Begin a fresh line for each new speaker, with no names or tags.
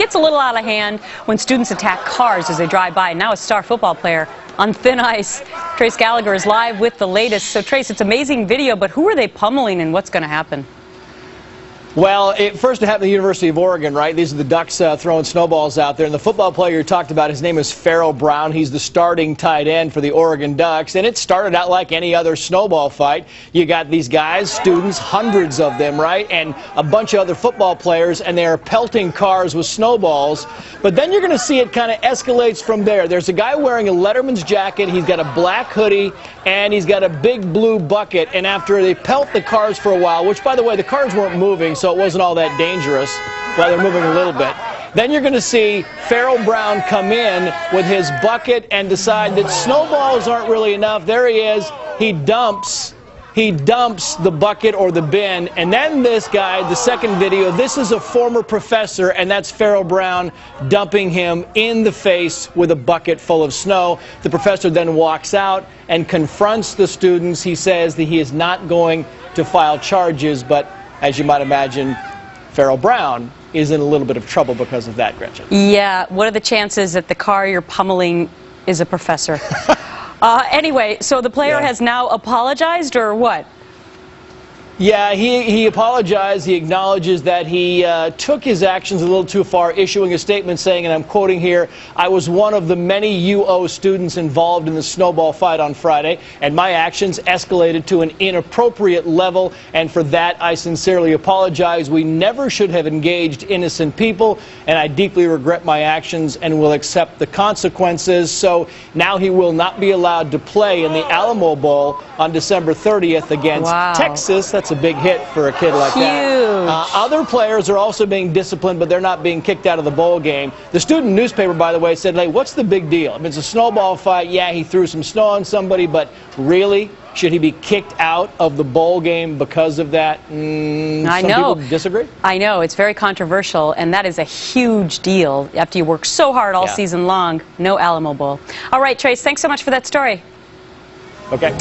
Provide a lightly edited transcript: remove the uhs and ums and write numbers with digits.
gets a little out of hand when students attack cars as they drive by. Now a star football player on thin ice. Trace Gallagher is live with the latest. So Trace, it's amazing video, but who are they pummeling and what's going to happen?
Well, first it happened at the University of Oregon, right? These are the Ducks throwing snowballs out there. And the football player you talked about, his name is Pharaoh. He's the starting tight end for the Oregon Ducks. And it started out like any other snowball fight. You got these guys, students, hundreds of them, right? And a bunch of other football players, and they are pelting cars with snowballs. But then you're going to see it kind of escalates from there. There's a guy wearing a Letterman's jacket. He's got a black hoodie, and he's got a big blue bucket. And after they pelt the cars for a while, which, by the way, the cars weren't moving, so it wasn't all that dangerous. Well, they're moving a little bit. Then you're going to see Pharaoh Brown come in with his bucket and decide that snowballs aren't really enough. There he is. He dumps the bucket or the bin. And then this guy, the second video, this is a former professor, and that's Pharaoh Brown dumping him in the face with a bucket full of snow. The professor then walks out and confronts the students. He says that he is not going to file charges, but as you might imagine, Pharaoh Brown is in a little bit of trouble because of that, Gretchen.
Yeah, what are the chances that the car you're pummeling is a professor? Anyway, so the player has now apologized, or what?
Yeah, he apologized. He acknowledges that he took his actions a little too far, issuing a statement saying, and I'm quoting here, "I was one of the many UO students involved in the snowball fight on Friday, and my actions escalated to an inappropriate level, and for that I sincerely apologize. We never should have engaged innocent people, and I deeply regret my actions and will accept the consequences." So now he will not be allowed to play in the Alamo Bowl on December 30th against Texas. That's a big hit for a kid like that. Other players are also being disciplined, but they're not being kicked out of the bowl game. The student newspaper, by the way, said, hey, what's the big deal? I mean, it's a snowball fight. Yeah, he threw some snow on somebody, but really? Should he be kicked out of the bowl game because of that?
I know.
Some people disagree?
I know. It's very controversial, and that is a huge deal after you work so hard all season long. No Alamo Bowl. All right, Trace, thanks so much for that story.
Okay.